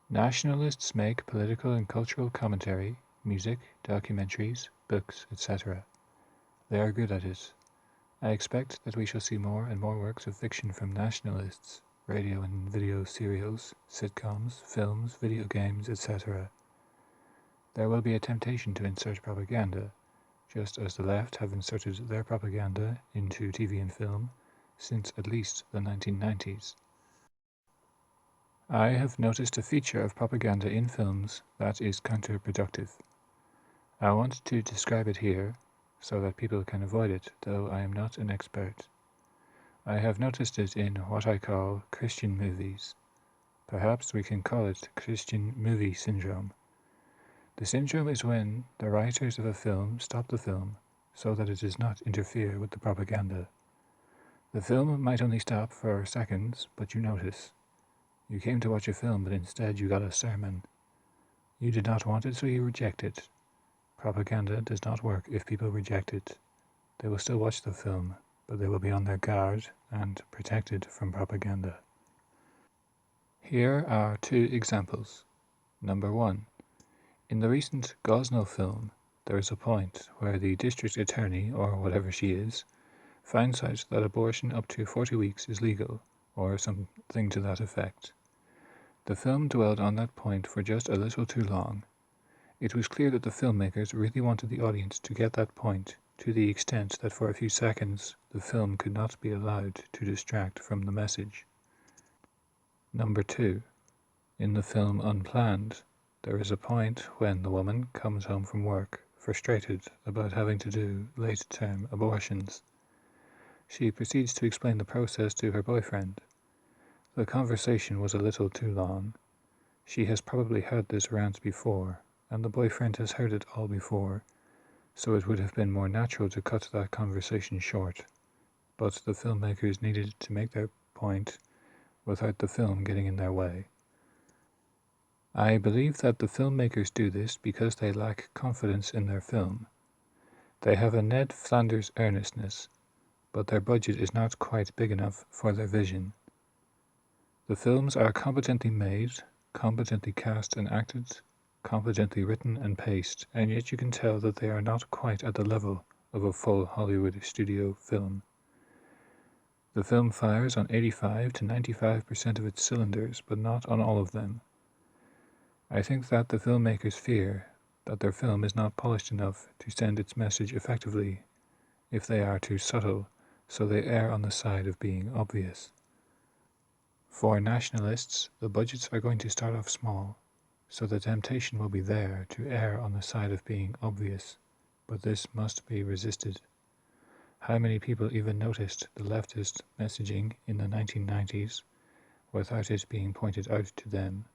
Nationalists make political and cultural commentary, music, documentaries, books, etc. They are good at it. I expect that we shall see more and more works of fiction from nationalists, radio and video serials, sitcoms, films, video games, etc. There will be a temptation to insert propaganda, just as the left have inserted their propaganda into TV and film since at least the 1990s. I have noticed a feature of propaganda in films that is counterproductive. I want to describe it here so that people can avoid it, though I am not an expert. I have noticed it in what I call Christian movies. Perhaps we can call it Christian movie syndrome. The syndrome is when the writers of a film stop the film so that it does not interfere with the propaganda. The film might only stop for seconds, but you notice. You came to watch a film, but instead you got a sermon. You did not want it, so you reject it. Propaganda does not work if people reject it. They will still watch the film, but they will be on their guard and protected from propaganda. Here are two examples. Number 1. In the recent Gosnell film, there is a point where the district attorney, or whatever she is, finds out that abortion up to 40 weeks is legal, or something to that effect. The film dwelled on that point for just a little too long. It was clear that the filmmakers really wanted the audience to get that point, to the extent that for a few seconds the film could not be allowed to distract from the message. Number 2. In the film Unplanned, there is a point when the woman comes home from work, frustrated about having to do late-term abortions. She proceeds to explain the process to her boyfriend. The conversation was a little too long. She has probably heard this rant before, and the boyfriend has heard it all before, so it would have been more natural to cut that conversation short. But the filmmakers needed to make their point without the film getting in their way. I believe that the filmmakers do this because they lack confidence in their film. They have a Ned Flanders earnestness, but their budget is not quite big enough for their vision. The films are competently made, competently cast and acted, competently written and paced, and yet you can tell that they are not quite at the level of a full Hollywood studio film. The film fires on 85 to 95% of its cylinders, but not on all of them. I think that the filmmakers fear that their film is not polished enough to send its message effectively if they are too subtle, so they err on the side of being obvious. For nationalists, the budgets are going to start off small, so the temptation will be there to err on the side of being obvious, but this must be resisted. How many people even noticed the leftist messaging in the 1990s without it being pointed out to them?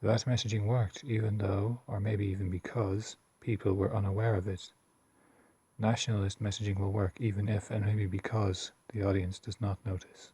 That messaging worked even though, or maybe even because, people were unaware of it. Nationalist messaging will work even if and maybe because the audience does not notice.